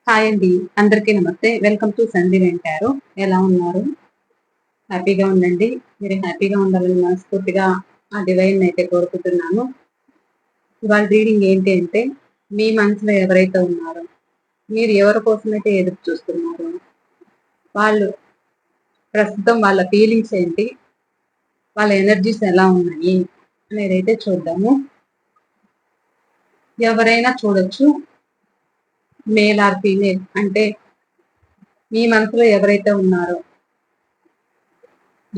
Hi అండి, అందరికీ నమస్తే. వెల్కమ్ టు సంధి వెంటారు. ఎలా ఉన్నారు? హ్యాపీగా ఉండండి. మీరు హ్యాపీగా ఉండాలని మనస్ఫూర్తిగా ఆ డివైన్ అయితే కోరుకుంటున్నాను. ఇవాళ రీడింగ్ ఏంటి అంటే, మీ మనసులో ఎవరైతే ఉన్నారో, మీరు ఎవరి కోసమైతే ఎదురు చూస్తున్నారో, వాళ్ళు ప్రస్తుతం వాళ్ళ ఫీలింగ్స్ ఏంటి, వాళ్ళ ఎనర్జీస్ ఎలా ఉన్నాయి అనేది అయితే చూద్దాము. ఎవరైనా చూడొచ్చు, మేల్ ఆర్ ఫీమేల్. అంటే మీ మనసులో ఎవరైతే ఉన్నారో,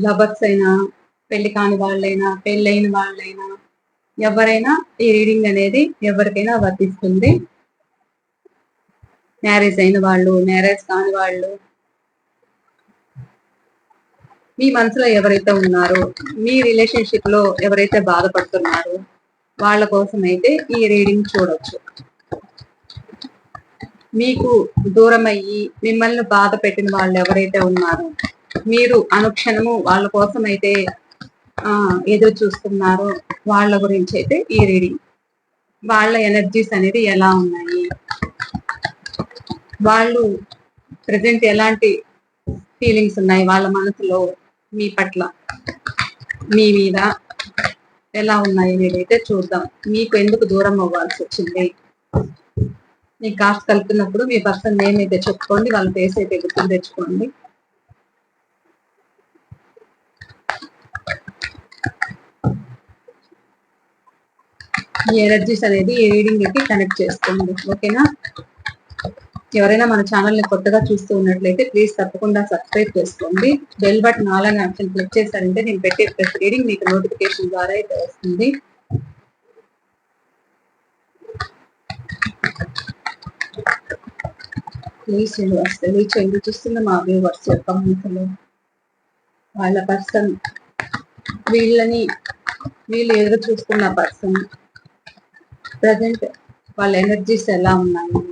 లవర్స్ అయినా, పెళ్లి కాని వాళ్ళైనా, పెళ్ళైన వాళ్ళైనా, ఎవరైనా ఈ రీడింగ్ అనేది ఎవరికైనా వర్తిస్తుంది. మ్యారేజ్ అయిన వాళ్ళు, మ్యారేజ్ కాని వాళ్ళు, మీ మనసులో ఎవరైతే ఉన్నారో, మీ రిలేషన్షిప్ లో ఎవరైతే బాధపడుతున్నారో వాళ్ళ కోసం అయితే ఈ రీడింగ్ చూడొచ్చు. మీకు దూరం అయ్యి మిమ్మల్ని బాధ పెట్టిన వాళ్ళు ఎవరైతే ఉన్నారో, మీరు అనుక్షణము వాళ్ళ కోసం అయితే ఎదురు చూస్తున్నారో వాళ్ళ గురించి అయితే ఈ రీడింగ్. వాళ్ళ ఎనర్జీస్ అనేది ఎలా ఉన్నాయి, వాళ్ళు ప్రజెంట్ ఎలాంటి ఫీలింగ్స్ ఉన్నాయి వాళ్ళ మనసులో మీ పట్ల, మీ మీద ఎలా ఉన్నాయి నేనైతే చూద్దాం. మీకు ఎందుకు దూరం అవ్వాల్సి వచ్చింది, మీ కాస్ట్ కలుపుతున్నప్పుడు మీ పర్సన్ నేమ్ అయితే చెప్పుకోండి, వాళ్ళ ఫేస్ అయితే గుర్తు తెచ్చుకోండి. ఈ ఎనర్జీస్ అనేది ఈ రీడింగ్ కి కనెక్ట్ చేసుకోండి, ఓకేనా? ఎవరైనా మన ఛానల్ని కొత్తగా చూస్తూ ఉన్నట్లయితే ప్లీజ్ తప్పకుండా సబ్స్క్రైబ్ చేసుకోండి. బెల్ బటన్ ఆల్ అని ఆప్షన్ క్లిక్ చేశారంటే నేను పెట్టే ప్రతి రీడింగ్ మీకు నోటిఫికేషన్ ద్వారా అయితే వస్తుంది. ప్లీజ్ తెలియచేయండి చూస్తున్న మా వ్యూవర్స్ యొక్క మనసులో వాళ్ళ పర్సన్, వీళ్ళు ఎదురు చూస్తున్న పర్సన్ ప్రజెంట్ వాళ్ళ ఎనర్జీస్ ఎలా ఉన్నాయి,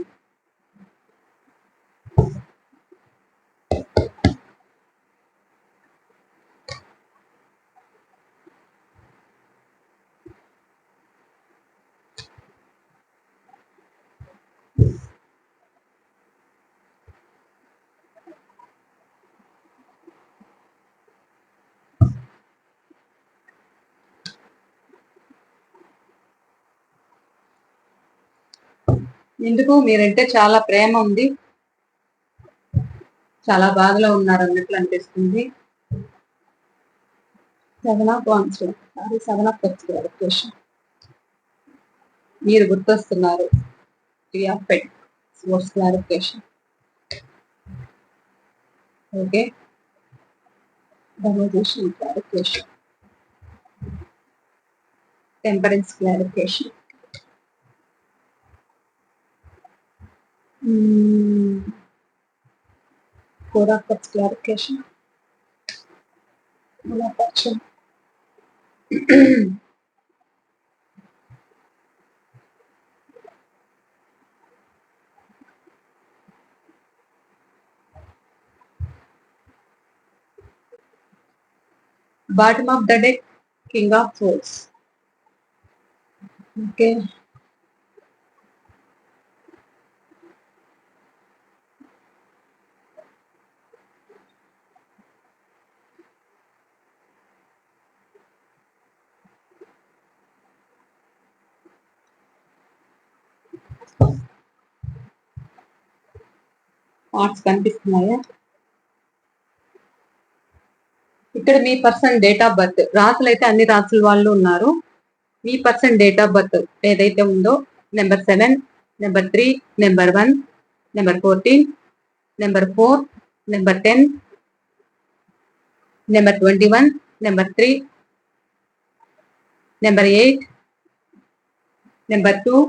ఎందుకు మీరంటే చాలా ప్రేమ ఉంది, చాలా బాధలో ఉన్నారు అన్నట్లు అనిపిస్తుంది. 7 of Wands, అది 7 of Cups క్లారిఫికేషన్. మీరు గుర్తొస్తున్నారు. 3 of Pentacles క్లారిఫికేషన్. ఓకే, డెమోజిషన్ clarification, temperance clarification. Four of Cups clarification. Bottom of the deck, King of Swords. Okay. ఆర్ట్స్ కనిపిస్తున్నాయా? ఇక్కడ మీ పర్సన్ డేట్ ఆఫ్ బర్త్, రాసులు అయితే అన్ని రాసుల వాళ్ళు ఉన్నారు. మీ పర్సన్ డేట్ ఆఫ్ బర్త్ ఏదైతే ఉందో, number 7, number 3, number 1, number 14, number 4, number 10, number 21, number 3, number 8, number 2,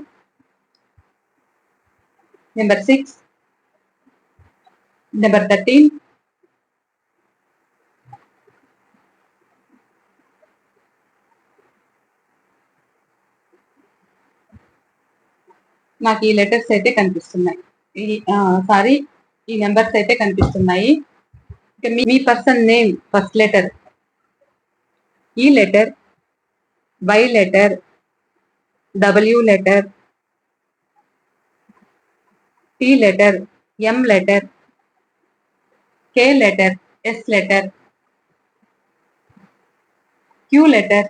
number 6, number 13, నాకు ఈ లెటర్స్ అయితే కనిపిస్తున్నాయి, ఈ నెంబర్స్ అయితే కనిపిస్తున్నాయి. మీ పర్సన్ నేమ్ ఫస్ట్ లెటర్ ఈ letter, Y letter, W letter, T letter, M letter, K letter, S letter, Q letter,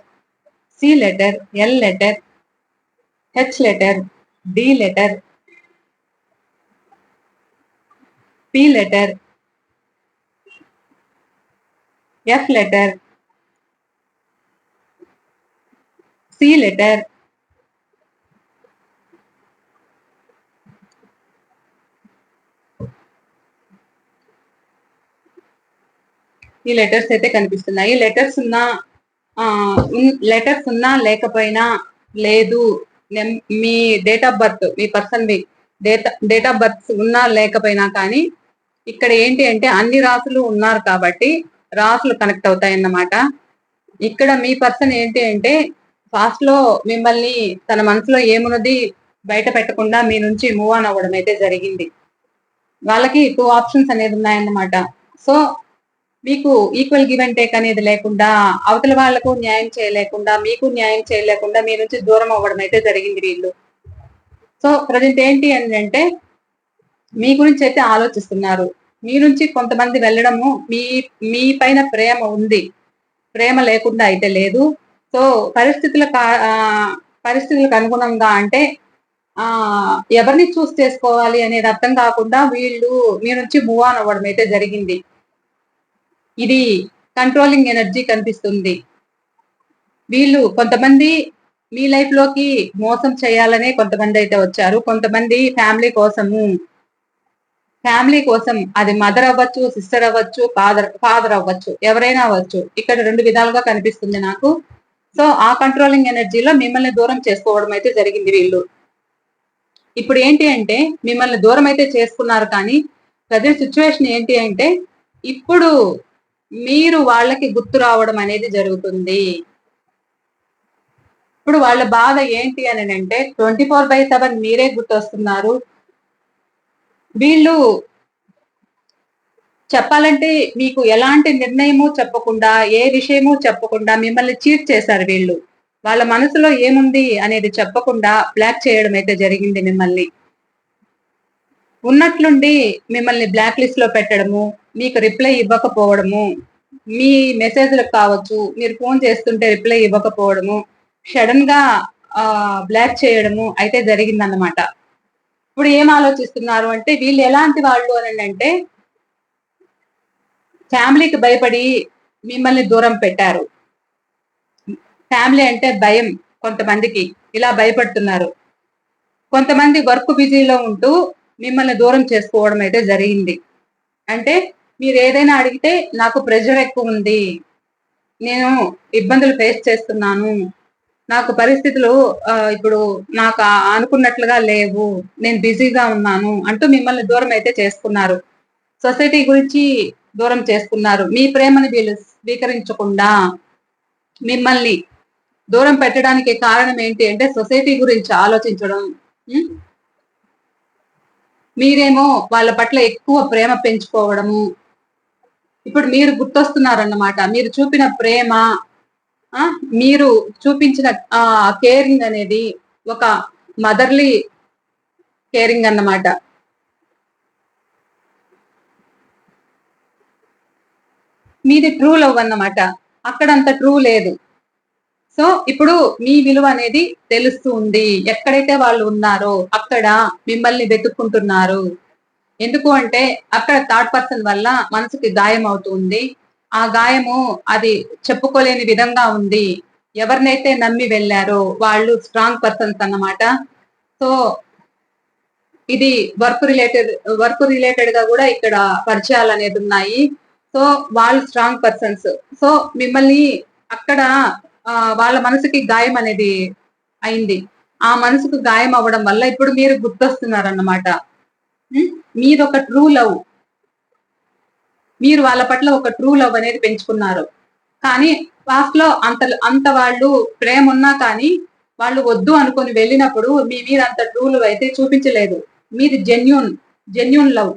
C letter, L letter, H letter, D letter, P letter, F letter, C letter. ఈ letters అయితే కనిపిస్తున్నాయి. Letters ఉన్నా లేకపోయినా లేదు, మీ date of birth, మీ person date of birth ఉన్నా లేకపోయినా కానీ ఇక్కడ ఏంటి అంటే అన్ని రాసులు ఉన్నారు కాబట్టి రాసులు కనెక్ట్ అవుతాయి అన్నమాట. ఇక్కడ మీ పర్సన్ ఏంటి అంటే ఫాస్ట్ లో మిమ్మల్ని తన మనసులో ఏమున్నది బయట పెట్టకుండా మీ నుంచి మూవ్ ఆన్ అవ్వడం అయితే జరిగింది. వాళ్ళకి 2 ఆప్షన్స్ అనేది ఉన్నాయన్నమాట. సో మీకు ఈక్వల్ గివ్ అండ్ టేక్ అనేది లేకుండా, అవతల వాళ్లకు న్యాయం చేయలేకుండా, మీకు న్యాయం చేయలేకుండా మీ నుంచి దూరం అవ్వడం అయితే జరిగింది వీళ్ళు. సో ప్రజెంట్ ఏంటి అని అంటే మీ గురించి అయితే ఆలోచిస్తున్నారు. మీ నుంచి కొంతమంది వెళ్ళడము, మీ పైన ప్రేమ ఉంది, ప్రేమ లేకుండా అయితే లేదు. సో పరిస్థితులకు అనుగుణంగా అంటే ఎవరిని చూస్ చేసుకోవాలి అనేది అర్థం కాకుండా వీళ్ళు మీ నుంచి మూవ్ ఆన్ అవ్వడం అయితే జరిగింది. ఇది కంట్రోలింగ్ ఎనర్జీ కనిపిస్తుంది. వీళ్ళు కొంతమంది మీ లైఫ్ లోకి మోసం చేయాలనే కొంతమంది అయితే వచ్చారు. కొంతమంది ఫ్యామిలీ కోసం అది మదర్ అవ్వచ్చు, సిస్టర్ అవ్వచ్చు, ఫాదర్ అవ్వచ్చు, ఎవరైనా అవ్వచ్చు. ఇక్కడ 2 విధాలుగా కనిపిస్తుంది నాకు. సో ఆ కంట్రోలింగ్ ఎనర్జీలో మిమ్మల్ని దూరం చేసుకోవడం అయితే జరిగింది వీళ్ళు. ఇప్పుడు ఏంటి అంటే మిమ్మల్ని దూరం అయితే చేసుకున్నారు, కానీ ప్రజెంట్ సిచ్యువేషన్ ఏంటి అంటే ఇప్పుడు మీరు వాళ్ళకి గుర్తు రావడం అనేది జరుగుతుంది. ఇప్పుడు వాళ్ళ బాధ ఏంటి అని అంటే 24/7 మీరే గుర్తొస్తున్నారు. వీళ్ళు చెప్పాలంటే మీకు ఎలాంటి నిర్ణయము చెప్పకుండా, ఏ విషయము చెప్పకుండా మిమ్మల్ని చీట్ చేశారు వీళ్ళు. వాళ్ళ మనసులో ఏముంది అనేది చెప్పకుండా బ్లాక్ చేయడం అయితే జరిగింది మిమ్మల్ని. ఉన్నట్లుండి మిమ్మల్ని బ్లాక్ లిస్ట్ లో పెట్టడము, మీకు రిప్లై ఇవ్వకపోవడము, మీ మెసేజ్లకు కావచ్చు, మీరు ఫోన్ చేస్తుంటే రిప్లై ఇవ్వకపోవడము, సడన్ గా బ్లాక్ చేయడము అయితే జరిగిందన్నమాట. ఇప్పుడు ఏం ఆలోచిస్తున్నారు అంటే వీళ్ళు ఎలాంటి వాళ్ళు అని అంటే ఫ్యామిలీకి భయపడి మిమ్మల్ని దూరం పెట్టారు. ఫ్యామిలీ అంటే భయం కొంతమందికి, ఇలా భయపడుతున్నారు. కొంతమంది వర్క్ బిజీలో ఉంటూ మిమ్మల్ని దూరం చేసుకోవడం అయితే జరిగింది. అంటే మీరు ఏదైనా అడిగితే నాకు ప్రెషర్ ఎక్కువ ఉంది, నేను ఇబ్బందులు ఫేస్ చేస్తున్నాను, నాకు పరిస్థితులు ఇప్పుడు నాకు అనుకున్నట్లుగా లేవు, నేను బిజీగా ఉన్నాను అంటూ మిమ్మల్ని దూరం అయితే చేసుకున్నారు. సొసైటీ గురించి దూరం చేసుకున్నారు. మీ ప్రేమను వీళ్ళు స్వీకరించకుండా మిమ్మల్ని దూరం పెట్టడానికి కారణం ఏంటి అంటే సొసైటీ గురించి ఆలోచించడం. మీరేమో వాళ్ళ పట్ల ఎక్కువ ప్రేమ పెంచుకోవడము. ఇప్పుడు మీరు గుర్తొస్తున్నారన్నమాట. మీరు చూపిన ప్రేమ, మీరు చూపించిన కేరింగ్ అనేది ఒక మదర్లీ కేరింగ్ అన్నమాట. మీది ట్రూ లవ్ అన్నమాట. అక్కడంత ట్రూ లేదు. సో ఇప్పుడు మీ విలువ అనేది తెలుస్తూ ఉంది. ఎక్కడైతే వాళ్ళు ఉన్నారో అక్కడ మిమ్మల్ని వెతుక్కుంటున్నారు. ఎందుకు అంటే అక్కడ థర్డ్ పర్సన్ వల్ల మనసుకి గాయం అవుతుంది. ఆ గాయము అది చెప్పుకోలేని విధంగా ఉంది. ఎవరినైతే నమ్మి వెళ్ళారో వాళ్ళు స్ట్రాంగ్ పర్సన్స్ అన్నమాట. సో ఇది వర్క్ రిలేటెడ్ గా కూడా ఇక్కడ పరిచయాలు అనేది ఉన్నాయి. సో వాళ్ళు స్ట్రాంగ్ పర్సన్స్. సో మిమ్మల్ని అక్కడ వాళ్ళ మనసుకి గాయం అనేది అయింది. ఆ మనసుకు గాయం అవ్వడం వల్ల ఇప్పుడు మీరు గుర్తొస్తున్నారు అన్నమాట. మీది ఒక ట్రూ లవ్, మీరు వాళ్ళ పట్ల ఒక ట్రూ లవ్ అనేది పెంచుకున్నారు. కానీ పాస్ట్ లో అంత వాళ్ళు ప్రేమ ఉన్నా కానీ వాళ్ళు వద్దు అనుకుని వెళ్ళినప్పుడు మీ మీద అంత ట్రూ లవ్ అయితే చూపించలేదు. మీది జెన్యూన్ లవ్.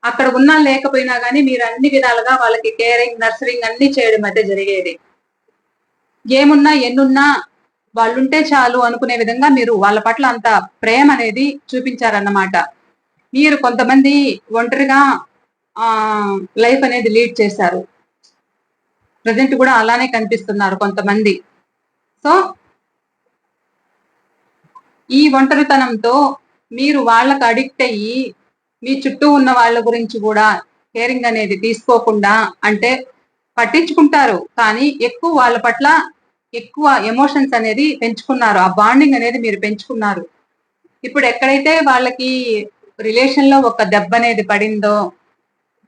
అక్కడ ఉన్నా లేకపోయినా కానీ మీరు అన్ని విధాలుగా వాళ్ళకి కేరింగ్, నర్సరింగ్ అన్ని చేయడం అయితే జరిగేది. ఏమున్నా ఎన్నున్నా వాళ్ళుంటే చాలు అనుకునే విధంగా మీరు వాళ్ళ పట్ల అంత ప్రేమ అనేది చూపించారన్నమాట. మీరు కొంతమంది ఒంటరిగా లైఫ్ అనేది లీడ్ చేశారు. ప్రజెంట్ కూడా అలానే కనిపిస్తున్నారు కొంతమంది. సో ఈ ఒంటరితనంతో మీరు వాళ్ళకి అడిక్ట్ అయ్యి మీ చుట్టూ ఉన్న వాళ్ళ గురించి కూడా కేరింగ్ అనేది తీసుకోకుండా, అంటే పట్టించుకుంటారు కానీ ఎక్కువ వాళ్ళ పట్ల ఎక్కువ ఎమోషన్స్ అనేది పెంచుకున్నారు. ఆ బాండింగ్ అనేది మీరు పెంచుకున్నారు. ఇప్పుడు ఎక్కడైతే వాళ్ళకి రిలేషన్ లో ఒక దెబ్బ అనేది పడిందో,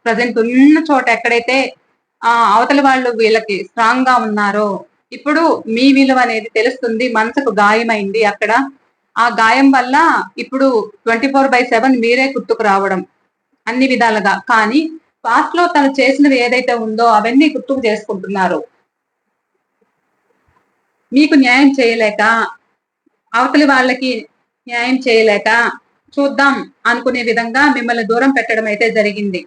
ప్రజెంట్ ఉన్న చోట ఎక్కడైతే అవతల వాళ్ళు వీళ్ళకి స్ట్రాంగ్ గా ఉన్నారో, ఇప్పుడు మీ విలువ అనేది తెలుస్తుంది. మనసుకు గాయమైంది అక్కడ. ఆ గాయం వల్ల ఇప్పుడు 24/7 మీరే గుర్తుకు రావడం అన్ని విధాలుగా. కానీ పాస్ట్ లో తను చేసినది ఏదైతే ఉందో అవన్నీ గుర్తుకు చేసుకుంటున్నారు. మీకు న్యాయం చేయలేక, అవతలి వాళ్ళకి న్యాయం చేయలేక, చూద్దాం అనుకునే విధంగా మిమ్మల్ని దూరం పెట్టడం అయితే జరిగింది.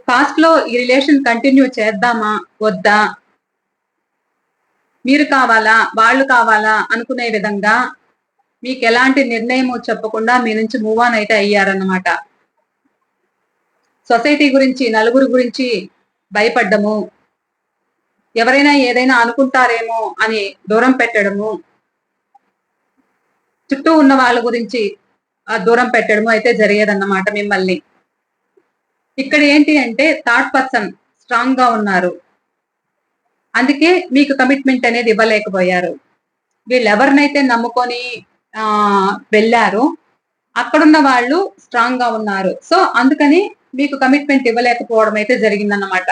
పాస్ట్ లో ఈ రిలేషన్ కంటిన్యూ చేద్దామా వద్దా, మీరు కావాలా వాళ్ళు కావాలా అనుకునే విధంగా మీకు ఎలాంటి నిర్ణయము చెప్పకుండా మీ నుంచి మూవ్ ఆన్ అయితే అయ్యారన్నమాట. సొసైటీ గురించి, నలుగురు గురించి భయపడ్డము, ఎవరైనా ఏదైనా అనుకుంటారేమో అని దూరం పెట్టడము, చుట్టూ ఉన్న వాళ్ళ గురించి దూరం పెట్టడము అయితే జరిగేదన్నమాట మిమ్మల్ని. ఇక్కడ ఏంటి అంటే థర్డ్ పర్సన్ స్ట్రాంగ్ గా ఉన్నారు, అందుకే మీకు కమిట్మెంట్ అనేది ఇవ్వలేకపోయారు. వీళ్ళు ఎవరినైతే నమ్ముకొని వెళ్ళారో అక్కడున్న వాళ్ళు స్ట్రాంగ్ గా ఉన్నారు. సో అందుకని మీకు కమిట్మెంట్ ఇవ్వలేకపోవడం అయితే జరిగిందన్నమాట.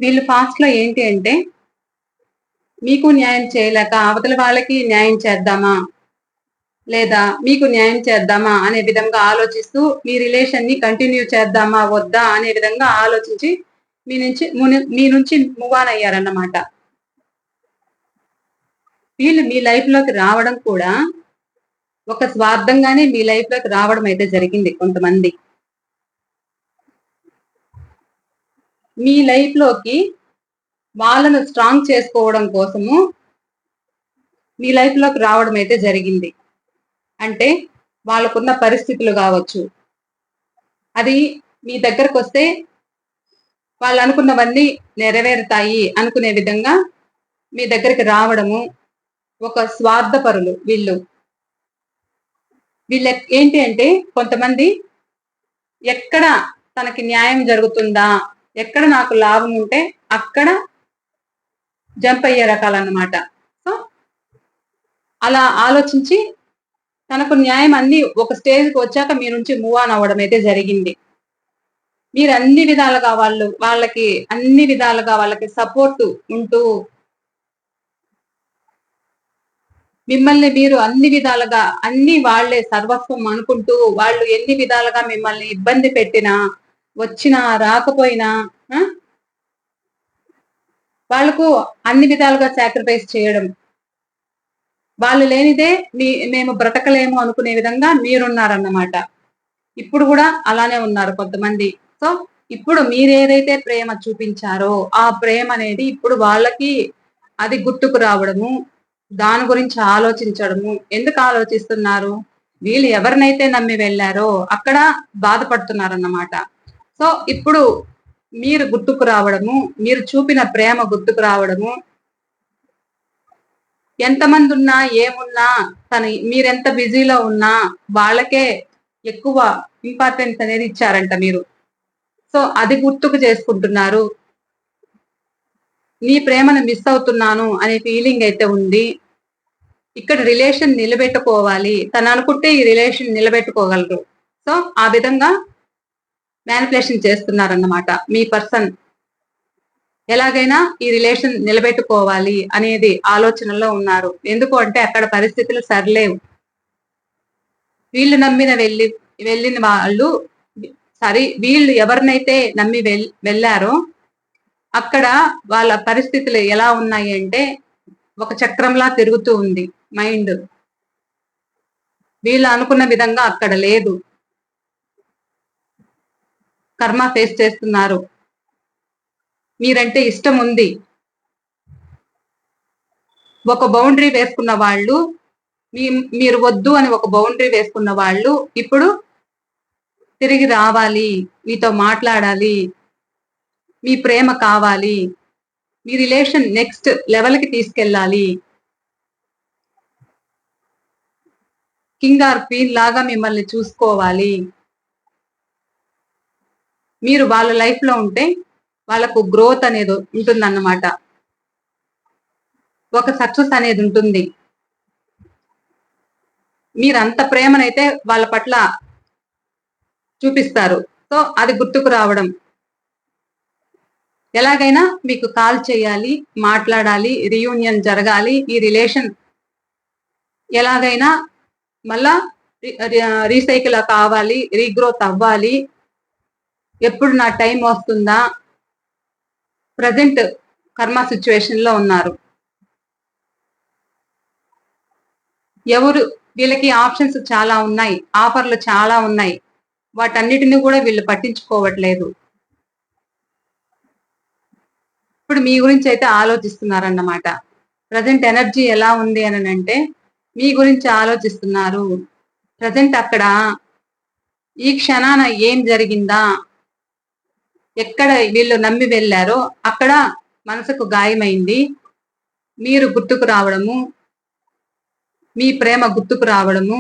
వీళ్ళు ఫాస్ట్ లో ఏంటి అంటే మీకు న్యాయం చేయలేక అవతల వాళ్ళకి న్యాయం చేద్దామా లేదా మీకు న్యాయం చేద్దామా అనే విధంగా ఆలోచిస్తూ మీ రిలేషన్ ని కంటిన్యూ చేద్దామా వద్దా అనే విధంగా ఆలోచించి మీ నుంచి మూవ్ ఆన్ అయ్యారన్నమాట. వీళ్ళు మీ లైఫ్ లోకి రావడం కూడా ఒక స్వార్థంగానే మీ లైఫ్ లోకి రావడం అయితే జరిగింది. కొంతమంది మీ లైఫ్ లోకి వాళ్ళను స్ట్రాంగ్ చేసుకోవడం కోసము మీ లైఫ్ లోకి రావడం అయితే జరిగింది. అంటే వాళ్ళకున్న పరిస్థితులు కావచ్చు, అది మీ దగ్గరకు వస్తే వాళ్ళు అనుకున్నవన్నీ నెరవేరుతాయి అనుకునే విధంగా మీ దగ్గరికి రావడము. ఒక స్వార్థపరులు వీళ్ళు. ఏంటి అంటే కొంతమంది ఎక్కడ తనకి న్యాయం జరుగుతుందా, ఎక్కడ నాకు లాభం ఉంటే అక్కడ జంప్ అయ్యే రకాలన్నమాట. సో అలా ఆలోచించి తనకు న్యాయం అన్ని ఒక స్టేజ్కి వచ్చాక మీ నుంచి మూవ్ ఆన్ అవ్వడం అయితే జరిగింది. మీరు అన్ని విధాలుగా వాళ్ళకి అన్ని విధాలుగా వాళ్ళకి సపోర్ట్ ఉంటూ, మిమ్మల్ని మీరు అన్ని విధాలుగా అన్ని వాళ్లే సర్వస్వం అనుకుంటూ, వాళ్ళు ఎన్ని విధాలుగా మిమ్మల్ని ఇబ్బంది పెట్టినా, వచ్చినా రాకపోయినా వాళ్ళకు అన్ని విధాలుగా సాక్రిఫైస్ చేయడం, వాళ్ళు లేనిదే మేము బ్రతకలేము అనుకునే విధంగా మీరున్నారన్నమాట. ఇప్పుడు కూడా అలానే ఉన్నారు కొంతమంది. సో ఇప్పుడు మీరేదైతే ప్రేమ చూపించారో ఆ ప్రేమ అనేది ఇప్పుడు వాళ్ళకి అది గుర్తుకు రావడము, దాని గురించి ఆలోచించడము. ఎందుకు ఆలోచిస్తున్నారు? వీళ్ళు ఎవరినైతే నమ్మి వెళ్ళారో అక్కడ బాధపడుతున్నారన్నమాట. సో ఇప్పుడు మీరు గుర్తుకు రావడము, మీరు చూపిన ప్రేమ గుర్తుకు రావడము, ఎంతమంది ఉన్నా ఏమున్నా మీరెంత బిజీలో ఉన్నా వాళ్ళకే ఎక్కువ ఇంపార్టెన్స్ అనేది ఇచ్చారంట మీరు. సో అది గుర్తుకు చేసుకుంటున్నారు. నీ ప్రేమను మిస్ అవుతున్నాను అనే ఫీలింగ్ అయితే ఉంది. ఇక్కడ రిలేషన్ నిలబెట్టుకోవాలి, తను అనుకుంటే ఈ రిలేషన్ నిలబెట్టుకోగలరు. సో ఆ విధంగా మ్యానిపులేషన్ చేస్తున్నారన్నమాట మీ పర్సన్. ఎలాగైనా ఈ రిలేషన్ నిలబెట్టుకోవాలి అనేది ఆలోచనలో ఉన్నారు. ఎందుకు అంటే అక్కడ పరిస్థితులు సరిలేవు. వీళ్ళు నమ్మిన వెళ్ళిన వాళ్ళు వీళ్ళు ఎవరినైతే నమ్మి వెళ్ళారో అక్కడ వాళ్ళ పరిస్థితులు ఎలా ఉన్నాయి అంటే ఒక చక్రంలా తిరుగుతూ ఉంది మైండ్. వీళ్ళు అనుకున్న విధంగా అక్కడ లేదు. కర్మ ఫేస్ చేస్తున్నారు. మీరంటే ఇష్టం ఉంది, ఒక బౌండరీ వేసుకున్న వాళ్ళు మీరు వద్దు అని ఒక బౌండరీ వేసుకున్న వాళ్ళు ఇప్పుడు తిరిగి రావాలి, మీతో మాట్లాడాలి, మీ ప్రేమ కావాలి, మీ రిలేషన్ నెక్స్ట్ లెవెల్ కి తీసుకెళ్ళాలి, కింగ్ ఆర్ క్వీన్ లాగా మిమ్మల్ని చూసుకోవాలి. మీరు వాళ్ళ లైఫ్ లో ఉంటే వాళ్ళకు గ్రోత్ అనేది ఉంటుందన్నమాట. ఒక సక్సెస్ అనేది ఉంటుంది. మీరు అంత ప్రేమనైతే వాళ్ళ పట్ల చూపిస్తారు. సో అది గుర్తుకు రావడం. ఎలాగైనా మీకు కాల్ చేయాలి, మాట్లాడాలి, రీయూనియన్ జరగాలి, ఈ రిలేషన్ ఎలాగైనా మళ్ళా రీసైకిల్ కావాలి, రీగ్రోత్ అవ్వాలి. ఎప్పుడు నా టైం వస్తుందా? ప్రజెంట్ కర్మ సిచ్యువేషన్ లో ఉన్నారు. ఎవరు వీళ్ళకి ఆప్షన్స్ చాలా ఉన్నాయి, ఆఫర్లు చాలా ఉన్నాయి. వాటన్నిటిని కూడా వీళ్ళు పట్టించుకోవట్లేదు. ఇప్పుడు మీ గురించి అయితే ఆలోచిస్తున్నారన్నమాట. ప్రజెంట్ ఎనర్జీ ఎలా ఉంది అని అంటే మీ గురించి ఆలోచిస్తున్నారు. ప్రజెంట్ అక్కడ ఈ క్షణాన ఏం జరిగిందా, ఎక్కడ వీళ్ళు నమ్మి వెళ్ళారో అక్కడ మనసుకు గాయమైంది. మీరు గుర్తుకు రావడము, మీ ప్రేమ గుర్తుకు రావడము,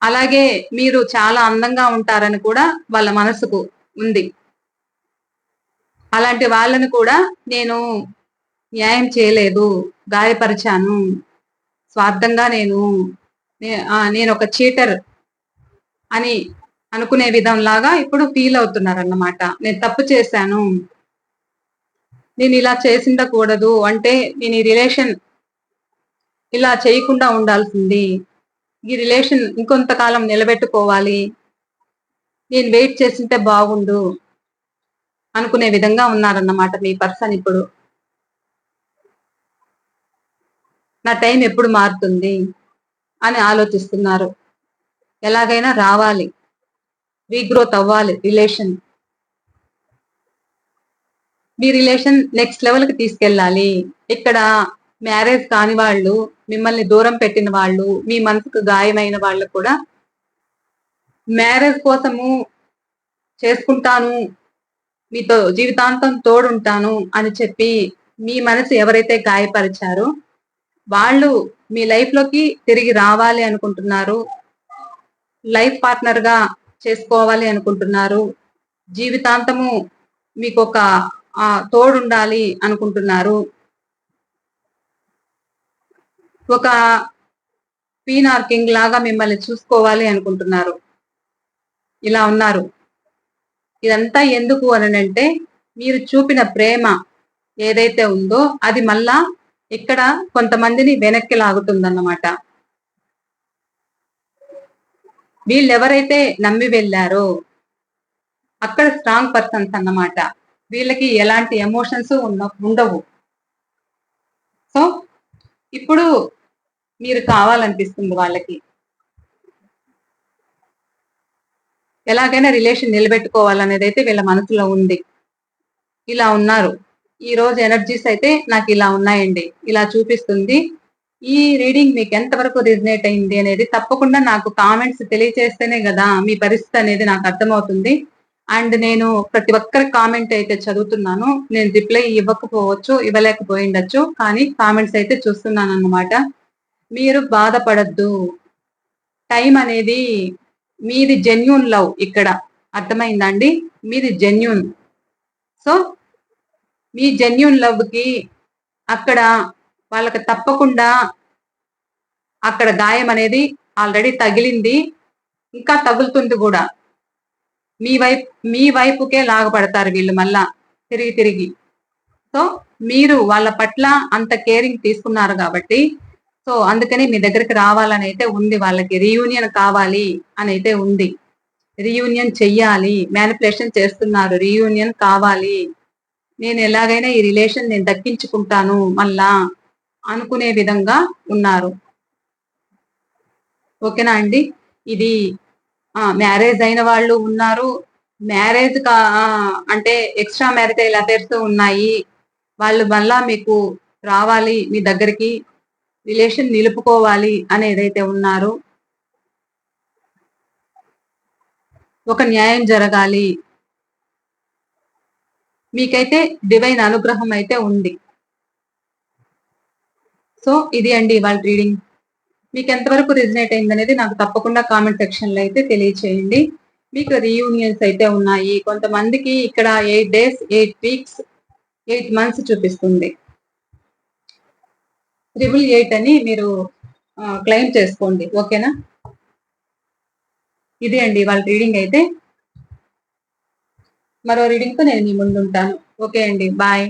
అలాగే మీరు చాలా అందంగా ఉంటారని కూడా వాళ్ళ మనసుకు ఉంది. అలాంటి వాళ్ళని కూడా నేను న్యాయం చేయలేదు, గాయపరిచాను, స్వార్థంగా నేను ఒక చీటర్ అని అనుకునే విధంలాగా ఇప్పుడు ఫీల్ అవుతున్నారన్నమాట. నేను తప్పు చేశాను, నేను ఇలా చేసిండకూడదు, అంటే నేను ఈ రిలేషన్ ఇలా చేయకుండా ఉండాల్సింది, ఈ రిలేషన్ ఇంకొంతకాలం నిలబెట్టుకోవాలి, నేను వెయిట్ చేసింటే బాగుండు అనుకునే విధంగా ఉన్నారన్నమాట మీ పర్సన్. ఇప్పుడు నా టైం ఎప్పుడు మారుతుంది అని ఆలోచిస్తున్నారు. ఎలాగైనా రావాలి, రీగ్రోత్ అవ్వాలి రిలేషన్. మీ రిలేషన్ నెక్స్ట్ లెవెల్ కి తీసుకెళ్ళాలి. ఇక్కడ మ్యారేజ్ కాని వాళ్ళు, మిమ్మల్ని దూరం పెట్టిన వాళ్ళు, మీ మనసుకు గాయమైన వాళ్ళు కూడా మ్యారేజ్ కోసము చేసుకుంటాను, మీతో జీవితాంతం తోడుంటాను అని చెప్పి మీ మనసు ఎవరైతే గాయపరిచారో వాళ్ళు మీ లైఫ్ లోకి తిరిగి రావాలి అనుకుంటున్నారు. లైఫ్ పార్ట్నర్ గా చేసుకోవాలి అనుకుంటున్నారు. జీవితాంతము మీకు ఒక తోడుండాలి అనుకుంటున్నారు. ఒక క్వీన్ ఆర్ కింగ్ లాగా మిమ్మల్ని చూసుకోవాలి అనుకుంటున్నారు. ఇలా ఉన్నారు. ఇదంతా ఎందుకు అనంటే మీరు చూపిన ప్రేమ ఏదైతే ఉందో అది మళ్ళా ఇక్కడ కొంతమందిని వెనక్కి లాగుతుందన్నమాట. వీళ్ళు ఎవరైతే నమ్మి వెళ్ళారో అక్కడ స్ట్రాంగ్ పర్సన్స్ అన్నమాట. వీళ్ళకి ఎలాంటి ఎమోషన్స్ ఉండవు. సో ఇప్పుడు మీరు కావాలనిపిస్తుంది వాళ్ళకి. ఎలాగైనా రిలేషన్ నిలబెట్టుకోవాలనేది అయితే వీళ్ళ మనసులో ఉంది. ఇలా ఉన్నారు. ఈ రోజు ఎనర్జీస్ అయితే నాకు ఇలా ఉన్నాయండి, ఇలా చూపిస్తుంది. ఈ రీడింగ్ మీకు ఎంతవరకు రిజనేట్ అయింది అనేది తప్పకుండా నాకు కామెంట్స్ తెలియచేస్తేనే కదా మీ పరిస్థితి అనేది నాకు అర్థమవుతుంది. అండ్ నేను ప్రతి ఒక్కరి కామెంట్ అయితే చదువుతున్నాను. నేను రిప్లై ఇవ్వకపోవచ్చు, ఇవ్వలేకపోయిండొచ్చు, కానీ కామెంట్స్ అయితే చూస్తున్నాను అన్నమాట. మీరు బాధపడద్దు. టైం అనేది మీది జెన్యూన్ లవ్ ఇక్కడ, అర్థమైందండి? మీది జెన్యూన్. సో మీ జెన్యూన్ లవ్ కి అక్కడ వాళ్ళకి తప్పకుండా అక్కడ గాయం అనేది ఆల్రెడీ తగిలింది, ఇంకా తగులుతుంది కూడా. మీ వైపుకే లాగపడతారు వీళ్ళు మళ్ళా తిరిగి తిరిగి. సో మీరు వాళ్ళ పట్ల అంత కేరింగ్ తీసుకున్నారు కాబట్టి సో అందుకని మీ దగ్గరికి రావాలని అయితే ఉంది. వాళ్ళకి రీయూనియన్ కావాలి అని అయితే ఉంది. రీయూనియన్ చెయ్యాలి, మ్యానిపులేషన్ చేస్తున్నారు, రీయూనియన్ కావాలి, నేను ఎలాగైనా ఈ రిలేషన్ నేను దక్కించుకుంటాను మళ్ళా అనుకునే విధంగా ఉన్నారు. ఓకేనా అండి? ఇది మ్యారేజ్ అయిన వాళ్ళు ఉన్నారు, మ్యారేజ్ అంటే ఎక్స్ట్రా మ్యారిటైల్ అఫైర్స్ ఉన్నాయి. వాళ్ళు మళ్ళా మీకు రావాలి మీ దగ్గరికి, రిలేషన్ నిలుపుకోవాలి అని ఏదైతే ఉన్నారో, ఒక న్యాయం జరగాలి, మీకైతే డివైన్ అనుగ్రహం అయితే ఉంది. సో ఇది అండి ఇవాళ రీడింగ్. మీకు ఎంతవరకు రిజనేట్ అయింది అనేది నాకు తప్పకుండా కామెంట్ సెక్షన్ లో అయితే తెలియచేయండి. మీకు రీయూనియన్స్ అయితే ఉన్నాయి. కొంతమందికి ఇక్కడ 8 days 8 weeks 8 months చూపిస్తుంది. 888 అని మీరు క్లెయిమ్ చేసుకోండి. ఓకేనా? ఇది అండి వాళ్ళ రీడింగ్ అయితే. మరో రీడింగ్ తో నేను మీ ముందు ఉంటాను. ఓకే అండి, బాయ్.